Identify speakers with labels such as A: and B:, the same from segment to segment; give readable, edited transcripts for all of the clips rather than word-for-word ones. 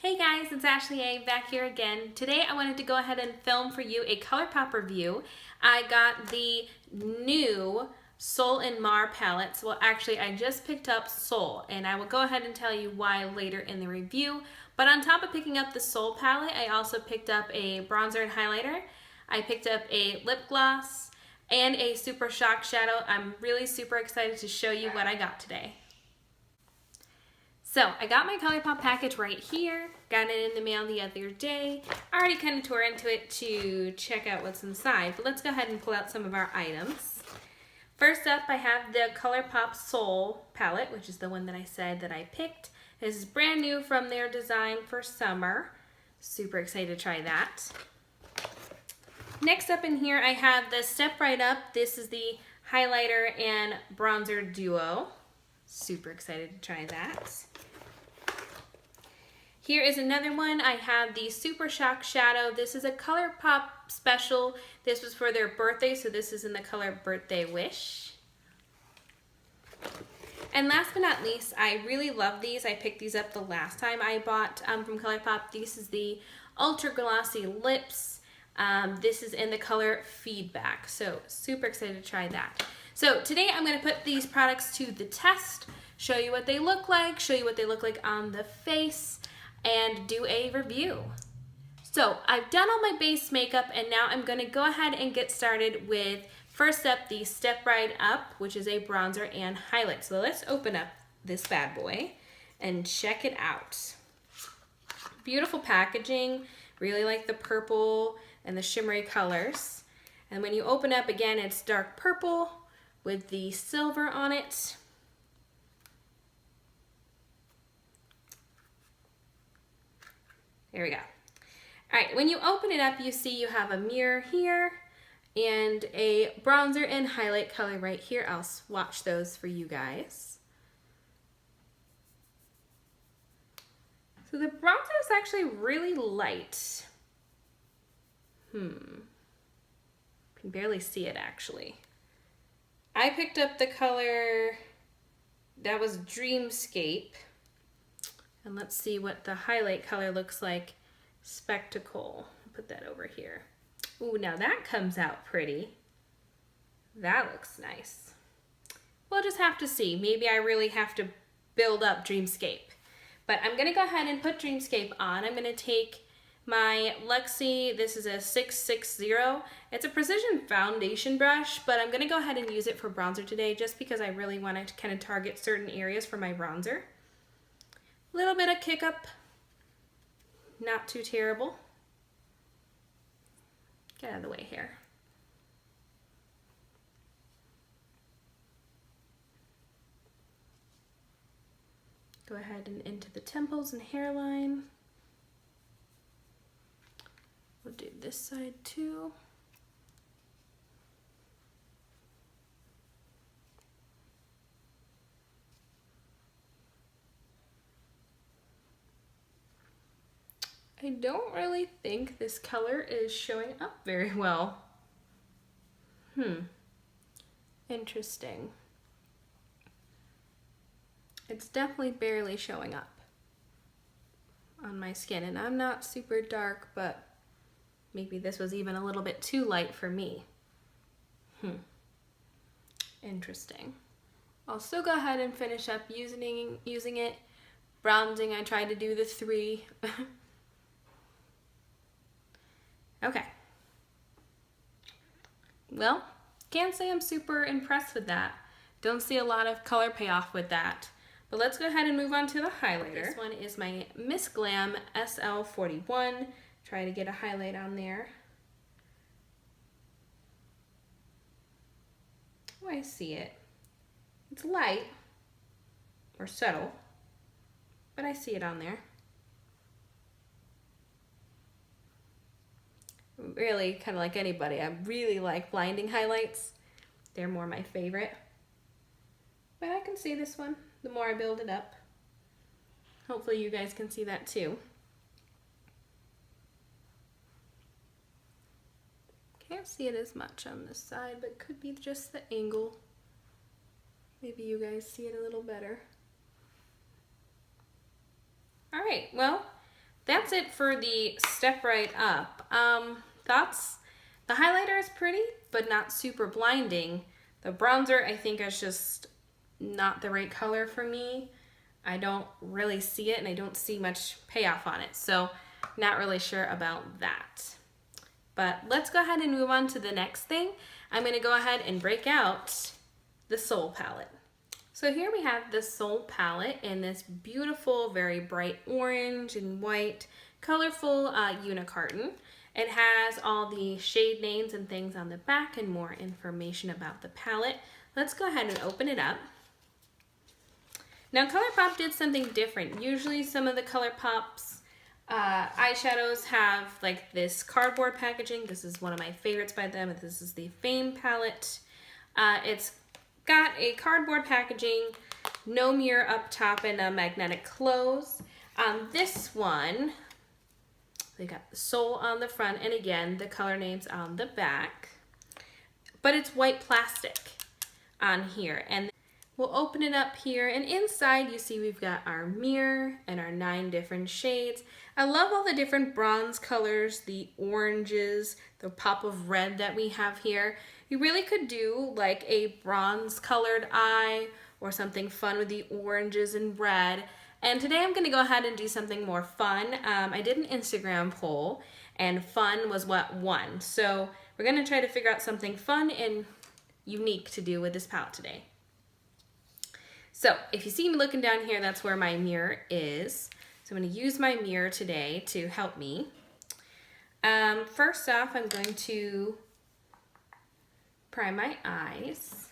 A: Hey guys, it's Ashley A back here again. Today I wanted to go ahead and film for you a ColourPop review. I got the new Sol and Mar palettes. Well, actually I just picked up Sol and I will go ahead and tell you why later in the review. But on top of picking up the Sol palette, I also picked up a bronzer and highlighter. I picked up a lip gloss and a Super Shock shadow. I'm really super excited to show you what I got today. So I got my ColourPop package right here, got it in the mail the other day. I already kind of tore into it to check out what's inside, but let's go ahead and pull out some of our items. First up, I have the ColourPop Sol palette, which is the one that I said that I picked. This is brand new from their design for summer. Super excited to try that. Next up in here, I have the Step Right Up. This is the highlighter and bronzer duo. Super excited to try that. Here is another one. I have the Super Shock shadow. This is a ColourPop special. This was for their birthday, so this is in the color Birthday Wish. And last but not least, I really love these. I picked these up the last time I bought from ColourPop. This is the Ultra Glossy Lips. This is in the color Feedback, so super excited to try that. So today I'm going to put these products to the test, show you what they look like, show you what they look like on the face, and do a review. So I've done all my base makeup and now I'm going to go ahead and get started with, first up, the Step Right Up, which is a bronzer and highlight. So let's open up this bad boy and check it out. Beautiful packaging, really like the purple and the shimmery colors. And when you open up, again, it's dark purple with the silver on it. There we go. All right, when you open it up, you see you have a mirror here and a bronzer and highlight color right here. I'll swatch those for you guys. So the bronzer is actually really light. Can barely see it actually. I picked up the color that was Dreamscape. And let's see what the highlight color looks like. Spectacle. Put that over here. Ooh, now that comes out pretty. That looks nice. We'll just have to see. Maybe I really have to build up Dreamscape. But I'm going to go ahead and put Dreamscape on. I'm going to take my Luxie, this is a 660. It's a precision foundation brush, but I'm going to go ahead and use it for bronzer today just because I really want to kind of target certain areas for my bronzer. A little bit of kick up, not too terrible. Get out of the way here. Go ahead and into the temples and hairline. We'll do this side too. I don't really think this color is showing up very well. Interesting. It's definitely barely showing up on my skin, and I'm not super dark, but maybe this was even a little bit too light for me. Interesting. I'll still go ahead and finish up using it. Bronzing, I tried to do the 3. Okay. Well, can't say I'm super impressed with that. Don't see a lot of color payoff with that. But let's go ahead and move on to the highlighter. This one is my Miss Glam SL41. Try to get a highlight on there. Oh, I see it. It's light or subtle, but I see it on there. Really, kind of like anybody, I really like blinding highlights. They're more my favorite. But I can see this one the more I build it up. Hopefully you guys can see that too. Can't see it as much on this side, but could be just the angle. Maybe you guys see it a little better. All right, well, that's it for the Step Right Up. The highlighter is pretty, but not super blinding. The bronzer, I think, is just not the right color for me. I don't really see it, and I don't see much payoff on it, so not really sure about that. But let's go ahead and move on to the next thing. I'm going to go ahead and break out the Sol palette. So here we have the Sol palette in this beautiful, very bright orange and white, colorful unicarton. It has all the shade names and things on the back and more information about the palette. Let's go ahead and open it up. Now ColourPop did something different. Usually some of the ColourPop's eyeshadows have like this cardboard packaging. This is one of my favorites by them. This is the Fame palette. It's got a cardboard packaging, no mirror up top, and a magnetic close. This one, they got the Sol on the front, and again, the color names on the back. But it's white plastic on here. And we'll open it up here, and inside you see we've got our mirror and our 9 different shades. I love all the different bronze colors, the oranges, the pop of red that we have here. You really could do like a bronze colored eye or something fun with the oranges and red. And today I'm gonna go ahead and do something more fun. I did an Instagram poll and fun was what won. So we're gonna try to figure out something fun and unique to do with this palette today. So if you see me looking down here, that's where my mirror is. So I'm going to use my mirror today to help me. First off, I'm going to prime my eyes.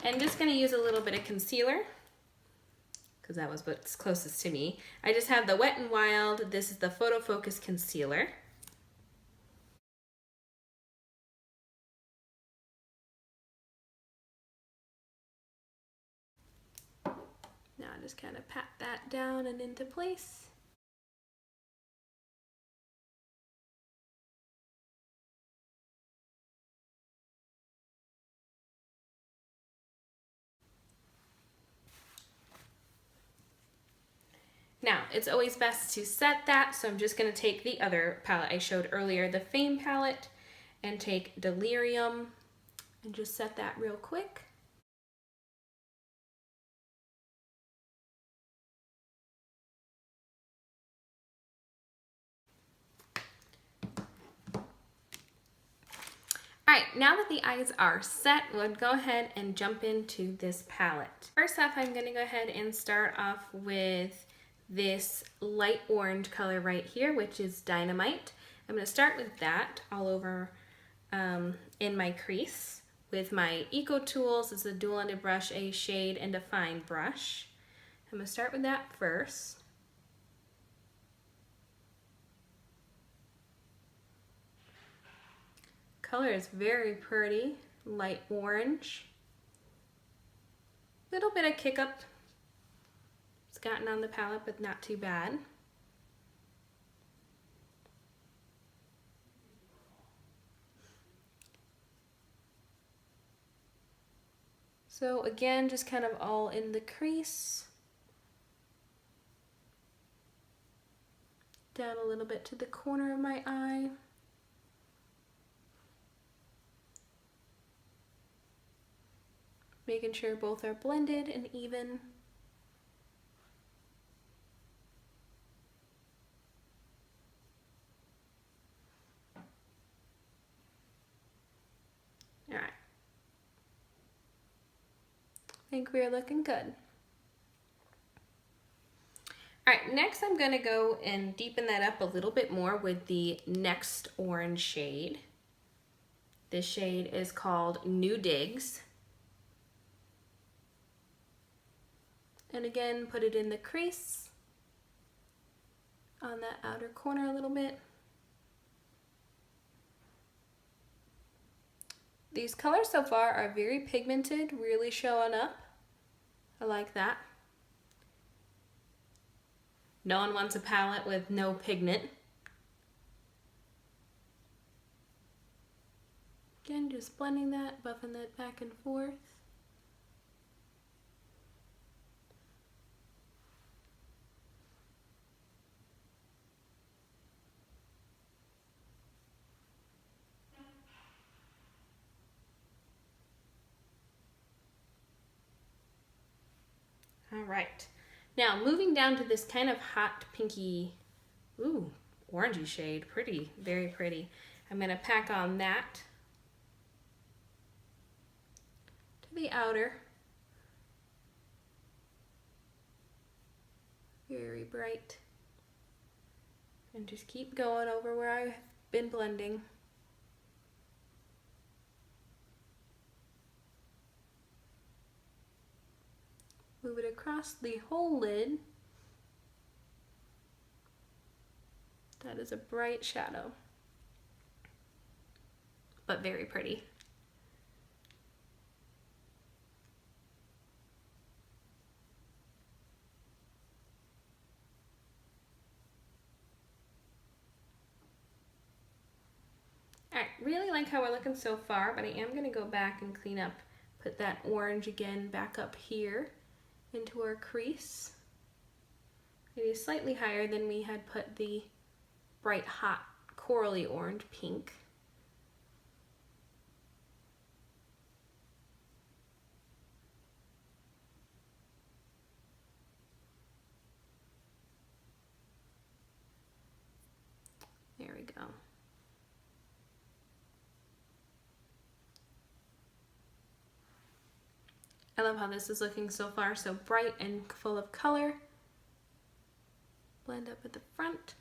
A: And just going to use a little bit of concealer, because that was what's closest to me. I just have the Wet n Wild. This is the Photo Focus Concealer. Now just kind of pat that down and into place. Now, it's always best to set that, so I'm just going to take the other palette I showed earlier, the Fame palette, and take Delirium, and just set that real quick. Alright, now that the eyes are set, we'll go ahead and jump into this palette. First off, I'm going to go ahead and start off with this light orange color right here, which is Dynamite. I'm going to start with that all over in my crease with my Eco Tools. It's a dual-ended brush, a shade, and a fine brush. I'm going to start with that first. Color is very pretty, light orange. Little bit of kick up it's gotten on the palette, but not too bad. So again, just kind of all in the crease. Down a little bit to the corner of my eye. Making sure both are blended and even. All right. I think we're looking good. All right, next I'm gonna go and deepen that up a little bit more with the next orange shade. This shade is called New Digs. And again, put it in the crease on that outer corner a little bit. These colors so far are very pigmented, really showing up. I like that. No one wants a palette with no pigment. Again, just blending that, buffing that back and forth. All right. Now moving down to this kind of hot pinky, ooh, orangey shade. Pretty, very pretty. I'm gonna pack on that to the outer. Very bright. And just keep going over where I've been blending. Move it across the whole lid. That is a bright shadow, but very pretty. Alright, really like how we're looking so far, but I am going to go back and clean up, put that orange again back up here into our crease. Maybe slightly higher than we had put the bright hot corally orange pink. There we go. I love how this is looking so far, so bright and full of color. Blend up at the front.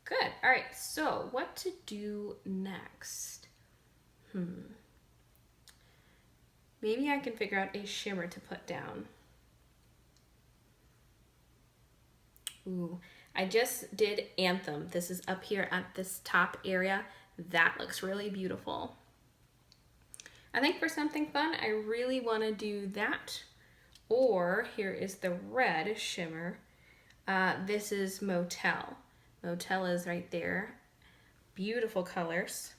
A: Good. All right, so what to do next? Maybe I can figure out a shimmer to put down. Ooh, I just did Anthem. This is up here at this top area. That looks really beautiful. I think for something fun, I really want to do that. Or here is the red shimmer. This is Motel. Motel is right there. Beautiful colors.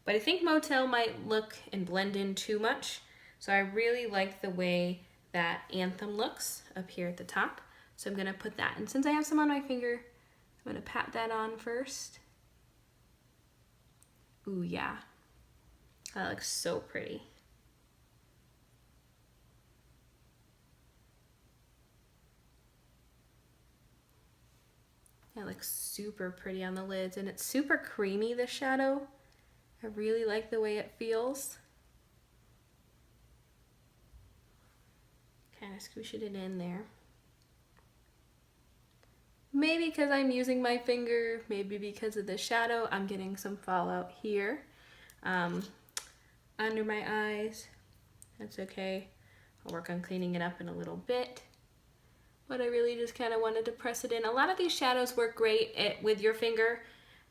A: But I think Motel might look and blend in too much. So I really like the way that Anthem looks up here at the top. So I'm going to put that. And since I have some on my finger, I'm going to pat that on first. Ooh, yeah. That looks so pretty. That looks super pretty on the lids, and it's super creamy, the shadow. I really like the way it feels. Kind of squish it in there. Maybe because I'm using my finger, maybe because of the shadow, I'm getting some fallout here. Under my eyes. That's okay. I'll work on cleaning it up in a little bit. But I really just kind of wanted to press it in. A lot of these shadows work great with your finger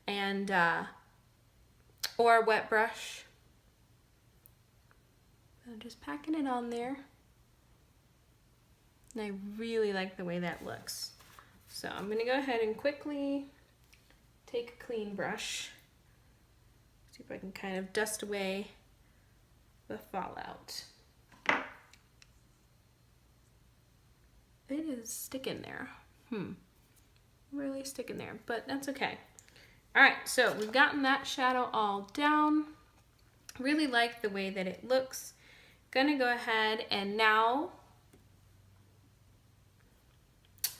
A: and or a wet brush. I'm just packing it on there. And I really like the way that looks. So I'm going to go ahead and quickly take a clean brush. See if I can kind of dust away the fallout. It is sticking there. Really sticking there, but that's okay. All right, so we've gotten that shadow all down. Really like the way that it looks. Gonna go ahead and now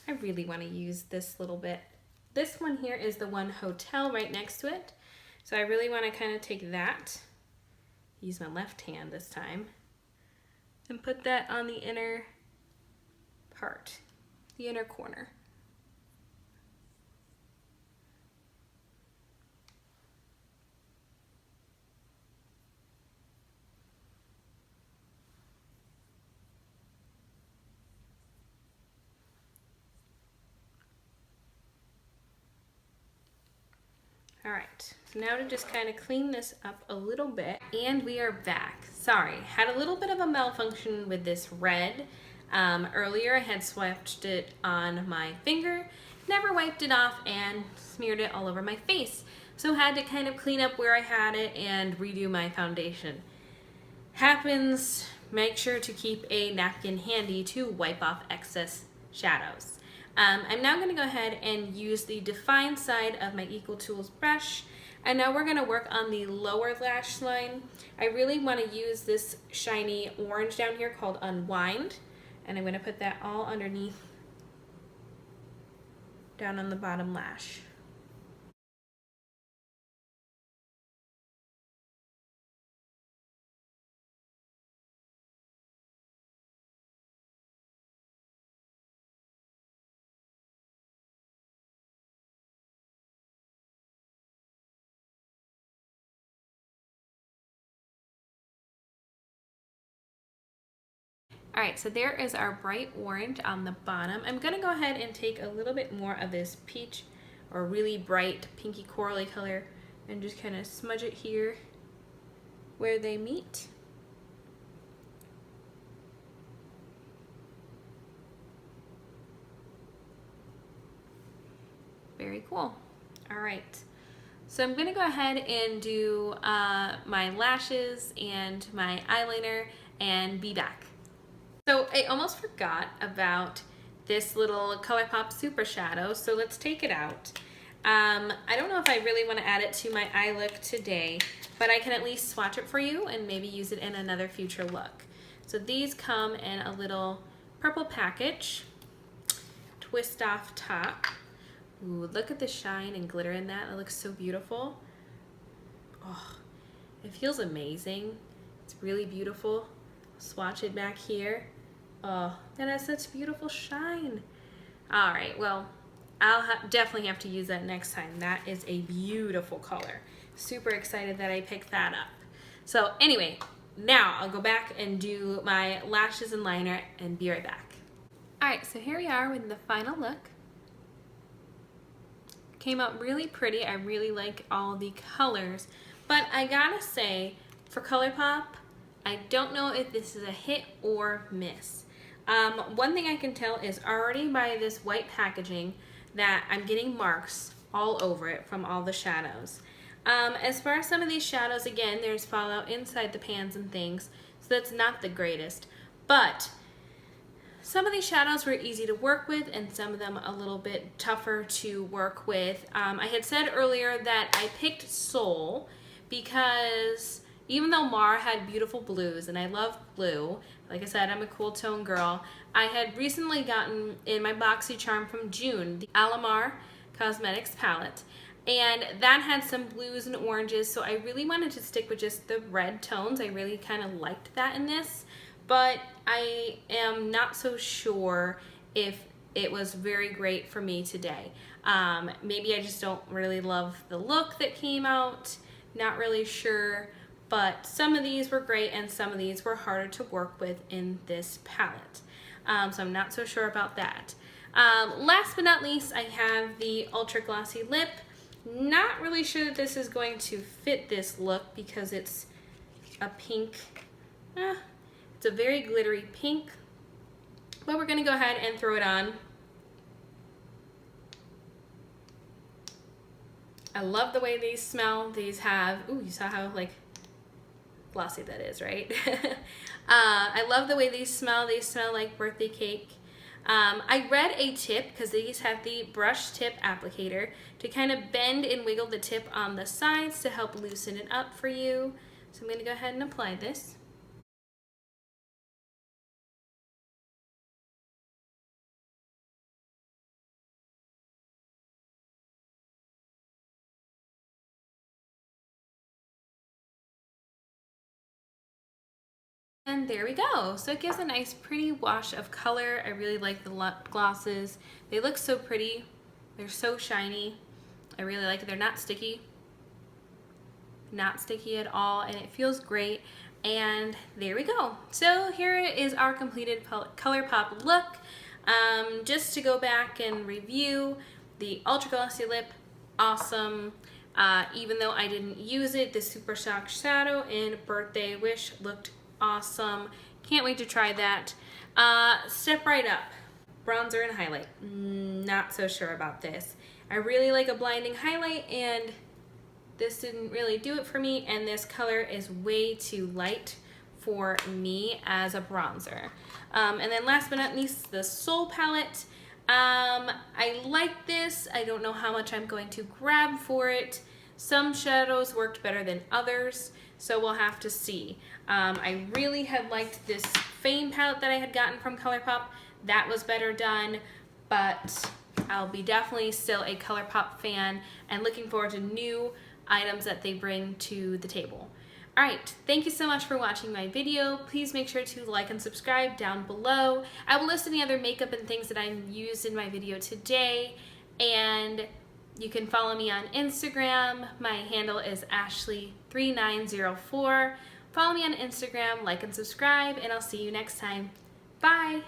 A: I really want to use this little bit. This one here is the one Hotel right next to it. So I really want to kind of take that, use my left hand this time, and put that on the inner part, the inner corner. All right, so now to just kind of clean this up a little bit, and we are back. Sorry, had a little bit of a malfunction with this red. Earlier I had swatched it on my finger, never wiped it off, and smeared it all over my face. So had to kind of clean up where I had it and redo my foundation. Happens, make sure to keep a napkin handy to wipe off excess shadows. I'm now going to go ahead and use the defined side of my Equal Tools brush, and now we're going to work on the lower lash line. I really want to use this shiny orange down here called Unwind, And I'm going to put that all underneath, down on the bottom lash. All right, so there is our bright orange on the bottom. I'm gonna go ahead and take a little bit more of this peach or really bright pinky corally color and just kind of smudge it here where they meet. Very cool. All right, so I'm gonna go ahead and do my lashes and my eyeliner and be back. So I almost forgot about this little ColourPop Super Shadow, so let's take it out. I don't know if I really want to add it to my eye look today, but I can at least swatch it for you and maybe use it in another future look. So these come in a little purple package, twist off top. Ooh, look at the shine and glitter in that. It looks so beautiful. Oh, it feels amazing. It's really beautiful. Swatch it back here. Oh, that has such beautiful shine. All right, well, I'll definitely have to use that next time. That is a beautiful color. Super excited that I picked that up. So anyway, now I'll go back and do my lashes and liner and be right back. All right, so here we are with the final look. Came out really pretty. I really like all the colors, but I gotta say, for ColourPop, I don't know if this is a hit or miss. One thing I can tell is already by this white packaging that I'm getting marks all over it from all the shadows. As far as some of these shadows, again, there's fallout inside the pans and things, so that's not the greatest. But some of these shadows were easy to work with and some of them a little bit tougher to work with. I had said earlier that I picked Sol because even though Mara had beautiful blues, and I love blue, like I said, I'm a cool tone girl, I had recently gotten in my BoxyCharm from June, the Alamar Cosmetics palette, and that had some blues and oranges, so I really wanted to stick with just the red tones. I really kind of liked that in this, but I am not so sure if it was very great for me today. Maybe I just don't really love the look that came out, not really sure. But some of these were great and some of these were harder to work with in this palette. So I'm not so sure about that. Last but not least, I have the Ultra Glossy Lip. Not really sure that this is going to fit this look because it's a pink. It's a very glittery pink. But we're gonna go ahead and throw it on. I love the way these smell. These have, ooh, you saw how like glossy that is, right? I love the way these smell. They smell like birthday cake. I read a tip because these have the brush tip applicator to kind of bend and wiggle the tip on the sides to help loosen it up for you. So I'm going to go ahead and apply this. And there we go. So it gives a nice pretty wash of color. I really like the glosses. They look so pretty. They're so shiny. I really like it. They're not sticky. Not sticky at all, and it feels great. And there we go. So here is our completed ColourPop look. Just to go back and review, the Ultra Glossy Lip, awesome. Even though I didn't use it, the Super Shock Shadow in Birthday Wish looked awesome. Can't wait to try that. Step right up. Bronzer and highlight. Not so sure about this. I really like a blinding highlight, and this didn't really do it for me, and this color is way too light for me as a bronzer. And then last but not least, the Sol palette. I like this. I don't know how much I'm going to grab for it. Some shadows worked better than others, so we'll have to see. I really had liked this Fame palette that I had gotten from ColourPop. That was better done, but I'll be definitely still a ColourPop fan and looking forward to new items that they bring to the table. Alright, thank you so much for watching my video. Please make sure to like and subscribe down below. I will list any other makeup and things that I used in my video today, and you can follow me on Instagram. My handle is Ashley3904. Follow me on Instagram, like and subscribe, and I'll see you next time. Bye!